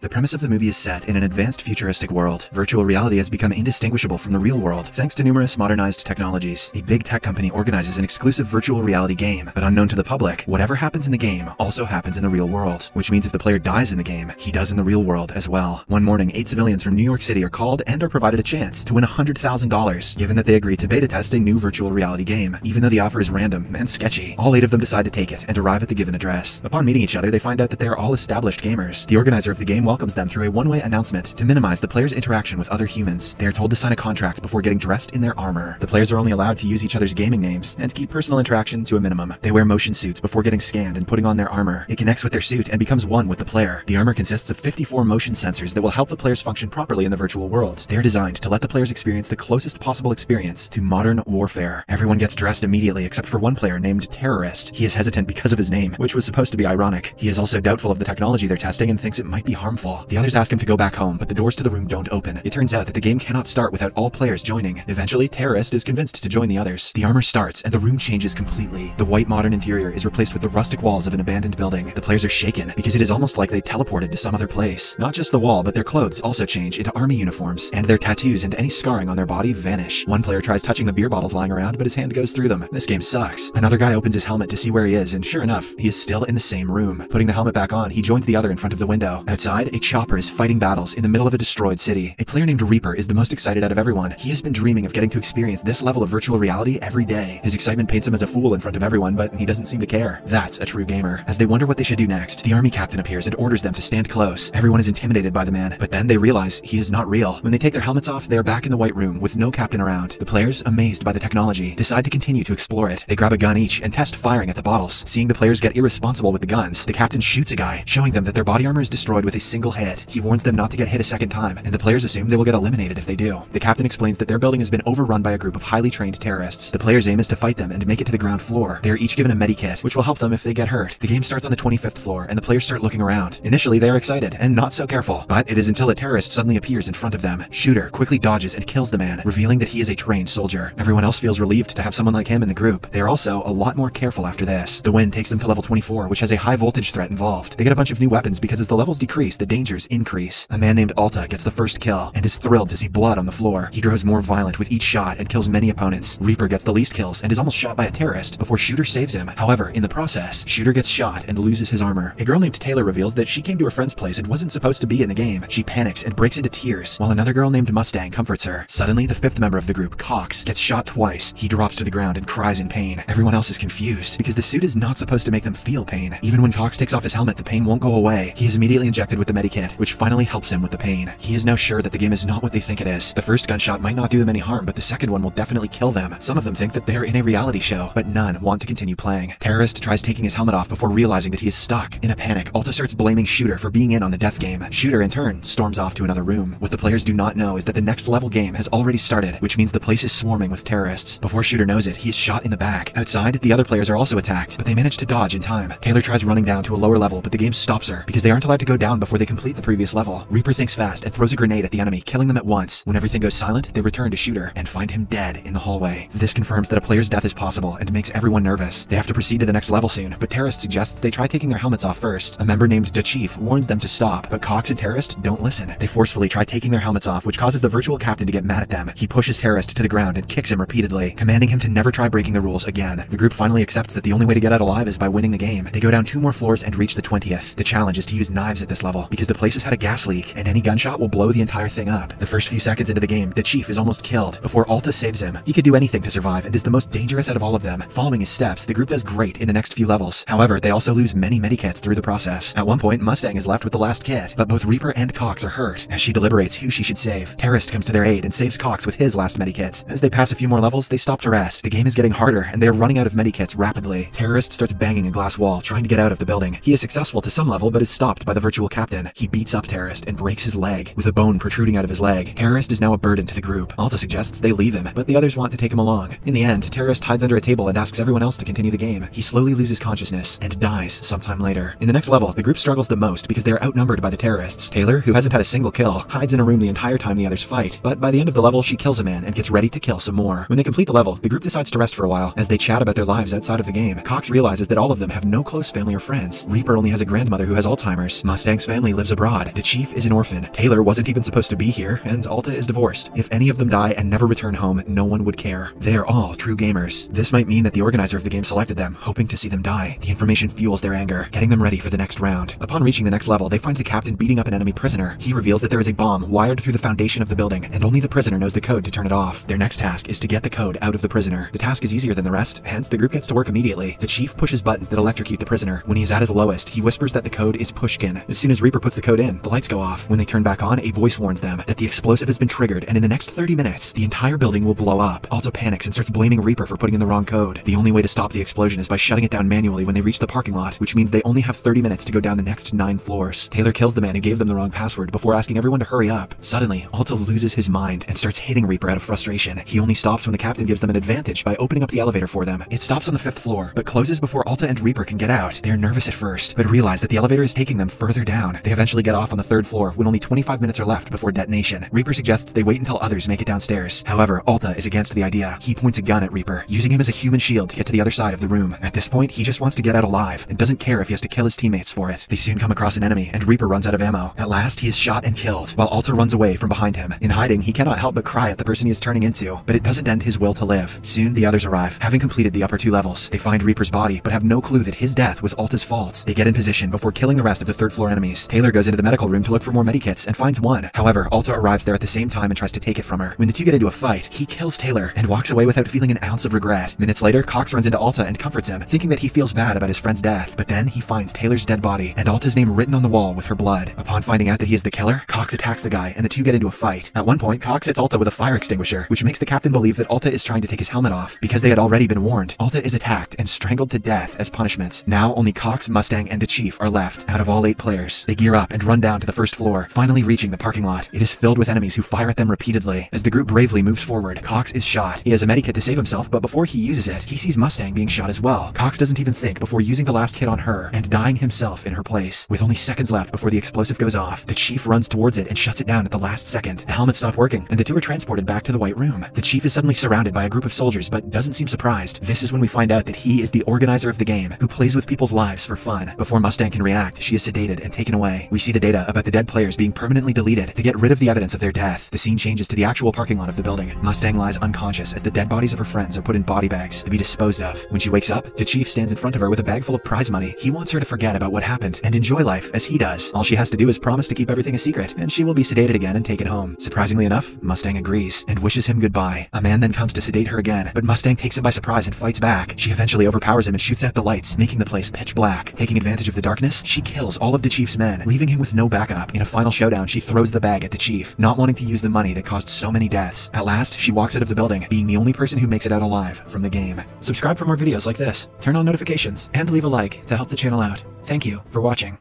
The premise of the movie is set in an advanced futuristic world. Virtual reality has become indistinguishable from the real world thanks to numerous modernized technologies. A big tech company organizes an exclusive virtual reality game, but unknown to the public, whatever happens in the game also happens in the real world, which means if the player dies in the game, he does in the real world as well. One morning, 8 civilians from New York City are called and are provided a chance to win $100,000, given that they agree to beta test a new virtual reality game. Even though the offer is random and sketchy, all 8 of them decide to take it and arrive at the given address. Upon meeting each other, they find out that they are all established gamers. The organizer of the game welcomes them through a one-way announcement to minimize the player's interaction with other humans. They are told to sign a contract before getting dressed in their armor. The players are only allowed to use each other's gaming names and keep personal interaction to a minimum. They wear motion suits before getting scanned and putting on their armor. It connects with their suit and becomes one with the player. The armor consists of 54 motion sensors that will help the players function properly in the virtual world. They are designed to let the players experience the closest possible experience to modern warfare. Everyone gets dressed immediately except for one player named Terrorist. He is hesitant because of his name, which was supposed to be ironic. He is also doubtful of the technology they're testing and thinks it might be harmful. The others ask him to go back home, but the doors to the room don't open. It turns out that the game cannot start without all players joining. Eventually, Terrorist is convinced to join the others. The armor starts and the room changes completely. The white modern interior is replaced with the rustic walls of an abandoned building. The players are shaken because it is almost like they teleported to some other place. Not just the wall, but their clothes also change into army uniforms, and their tattoos and any scarring on their body vanish. One player tries touching the beer bottles lying around, but his hand goes through them. This game sucks. Another guy opens his helmet to see where he is, and sure enough, he is still in the same room. Putting the helmet back on, he joins the other in front of the window. Outside, a chopper is fighting battles in the middle of a destroyed city. A player named Reaper is the most excited out of everyone. He has been dreaming of getting to experience this level of virtual reality every day. His excitement paints him as a fool in front of everyone, but he doesn't seem to care. That's a true gamer. As they wonder what they should do next, the army captain appears and orders them to stand close. Everyone is intimidated by the man, but then they realize he is not real. When they take their helmets off, they are back in the white room with no captain around. The players, amazed by the technology, decide to continue to explore it. They grab a gun each and test firing at the bottles. Seeing the players get irresponsible with the guns, the captain shoots a guy, showing them that their body armor is destroyed with a single hit. He warns them not to get hit a second time, and the players assume they will get eliminated if they do. The captain explains that their building has been overrun by a group of highly trained terrorists. The players' aim is to fight them and make it to the ground floor. They are each given a medikit, which will help them if they get hurt. The game starts on the 25th floor, and the players start looking around. Initially, they are excited and not so careful, but it is until a terrorist suddenly appears in front of them. Shooter quickly dodges and kills the man, revealing that he is a trained soldier. Everyone else feels relieved to have someone like him in the group. They are also a lot more careful after this. The win takes them to level 24, which has a high voltage threat involved. They get a bunch of new weapons because as the levels decrease, the dangers increase. A man named Alta gets the first kill and is thrilled to see blood on the floor. He grows more violent with each shot and kills many opponents. Reaper gets the least kills and is almost shot by a terrorist before Shooter saves him. However, in the process, Shooter gets shot and loses his armor. A girl named Taylor reveals that she came to her friend's place and wasn't supposed to be in the game. She panics and breaks into tears, while another girl named Mustang comforts her. Suddenly, the 5th member of the group, Cox, gets shot twice. He drops to the ground and cries in pain. Everyone else is confused because the suit is not supposed to make them feel pain. Even when Cox takes off his helmet, the pain won't go away. He is immediately injected with the medikit, which finally helps him with the pain. He is now sure that the game is not what they think it is. The first gunshot might not do them any harm, but the second one will definitely kill them. Some of them think that they're in a reality show, but none want to continue playing. Terrorist tries taking his helmet off before realizing that he is stuck. In a panic, Alta starts blaming Shooter for being in on the death game. Shooter, in turn, storms off to another room. What the players do not know is that the next level game has already started, which means the place is swarming with terrorists. Before Shooter knows it, he is shot in the back. Outside, the other players are also attacked, but they manage to dodge in time. Taylor tries running down to a lower level, but the game stops her because they aren't allowed to go down before they complete the previous level. Reaper thinks fast and throws a grenade at the enemy, killing them at once. When everything goes silent, they return to Shooter and find him dead in the hallway. This confirms that a player's death is possible and makes everyone nervous. They have to proceed to the next level soon, but Terrorist suggests they try taking their helmets off first. A member named Da Chief warns them to stop, but Cox and Terrorist don't listen. They forcefully try taking their helmets off, which causes the virtual captain to get mad at them. He pushes Terrorist to the ground and kicks him repeatedly, commanding him to never try breaking the rules again. The group finally accepts that the only way to get out alive is by winning the game. They go down 2 more floors and reach the 20th. The challenge is to use knives at this level because the place has had a gas leak, and any gunshot will blow the entire thing up. The first few seconds into the game, the Chief is almost killed before Alta saves him. He could do anything to survive and is the most dangerous out of all of them. Following his steps, the group does great in the next few levels. However, they also lose many medikits through the process. At one point, Mustang is left with the last kit, but both Reaper and Cox are hurt. As she deliberates who she should save, Terrorist comes to their aid and saves Cox with his last medikits. As they pass a few more levels, they stop to rest. The game is getting harder, and they are running out of medikits rapidly. Terrorist starts banging a glass wall, trying to get out of the building. He is successful to some level, but is stopped by the virtual captain. He beats up Terrorist and breaks his leg, with a bone protruding out of his leg. Terrorist is now a burden to the group. Alta suggests they leave him, but the others want to take him along. In the end, Terrorist hides under a table and asks everyone else to continue the game. He slowly loses consciousness and dies sometime later. In the next level, the group struggles the most because they are outnumbered by the terrorists. Taylor, who hasn't had a single kill, hides in a room the entire time the others fight, but by the end of the level, she kills a man and gets ready to kill some more. When they complete the level, the group decides to rest for a while. As they chat about their lives outside of the game, Cox realizes that all of them have no close family or friends. Reaper only has a grandmother who has Alzheimer's. Mustang's family family lives abroad. The chief is an orphan. Taylor wasn't even supposed to be here, and Alta is divorced. If any of them die and never return home, no one would care. They're all true gamers. This might mean that the organizer of the game selected them, hoping to see them die. The information fuels their anger, getting them ready for the next round. Upon reaching the next level, they find the captain beating up an enemy prisoner. He reveals that there is a bomb wired through the foundation of the building, and only the prisoner knows the code to turn it off. Their next task is to get the code out of the prisoner. The task is easier than the rest, hence the group gets to work immediately. The chief pushes buttons that electrocute the prisoner. When he is at his lowest, he whispers that the code is Pushkin. As soon as Reaper puts the code in, the lights go off. When they turn back on, a voice warns them that the explosive has been triggered, and in the next 30 minutes, the entire building will blow up. Alta panics and starts blaming Reaper for putting in the wrong code. The only way to stop the explosion is by shutting it down manually when they reach the parking lot, which means they only have 30 minutes to go down the next 9 floors. Taylor kills the man who gave them the wrong password before asking everyone to hurry up. Suddenly, Alta loses his mind and starts hitting Reaper out of frustration. He only stops when the captain gives them an advantage by opening up the elevator for them. It stops on the 5th floor, but closes before Alta and Reaper can get out. They're nervous at first, but realize that the elevator is taking them further down. They eventually get off on the 3rd floor when only 25 minutes are left before detonation. Reaper suggests they wait until others make it downstairs. However, Alta is against the idea. He points a gun at Reaper, using him as a human shield to get to the other side of the room. At this point, he just wants to get out alive and doesn't care if he has to kill his teammates for it. They soon come across an enemy, and Reaper runs out of ammo. At last, he is shot and killed, while Alta runs away from behind him. In hiding, he cannot help but cry at the person he is turning into, but it doesn't end his will to live. Soon, the others arrive, having completed the upper 2 levels. They find Reaper's body, but have no clue that his death was Alta's fault. They get in position before killing the rest of the 3rd floor enemies. Taylor goes into the medical room to look for more medikits and finds one. However, Alta arrives there at the same time and tries to take it from her. When the two get into a fight, he kills Taylor and walks away without feeling an ounce of regret. Minutes later, Cox runs into Alta and comforts him, thinking that he feels bad about his friend's death. But then he finds Taylor's dead body and Alta's name written on the wall with her blood. Upon finding out that he is the killer, Cox attacks the guy and the two get into a fight. At one point, Cox hits Alta with a fire extinguisher, which makes the captain believe that Alta is trying to take his helmet off because they had already been warned. Alta is attacked and strangled to death as punishments. Now only Cox, Mustang, and the Chief are left out of all 8 players. They gear up and run down to the 1st floor, finally reaching the parking lot. It is filled with enemies who fire at them repeatedly. As the group bravely moves forward, Cox is shot. He has a medikit to save himself, but before he uses it, he sees Mustang being shot as well. Cox doesn't even think before using the last hit on her and dying himself in her place. With only seconds left before the explosive goes off, the Chief runs towards it and shuts it down at the last second. The helmets stop working, and the two are transported back to the White Room. The Chief is suddenly surrounded by a group of soldiers, but doesn't seem surprised. This is when we find out that he is the organizer of the game, who plays with people's lives for fun. Before Mustang can react, she is sedated and taken away. We see the data about the dead players being permanently deleted to get rid of the evidence of their death. The scene changes to the actual parking lot of the building. Mustang lies unconscious as the dead bodies of her friends are put in body bags to be disposed of. When she wakes up, the Chief stands in front of her with a bag full of prize money. He wants her to forget about what happened and enjoy life as he does. All she has to do is promise to keep everything a secret, and she will be sedated again and taken home. Surprisingly enough, Mustang agrees and wishes him goodbye. A man then comes to sedate her again, but Mustang takes him by surprise and fights back. She eventually overpowers him and shoots out the lights, making the place pitch black. Taking advantage of the darkness, she kills all of the Chief's men, leaving him with no backup. In a final showdown, she throws the bag at the Chief, not wanting to use the money that caused so many deaths. At last, she walks out of the building, being the only person who makes it out alive from the game. Subscribe for more videos like this, turn on notifications, and leave a like to help the channel out. Thank you for watching.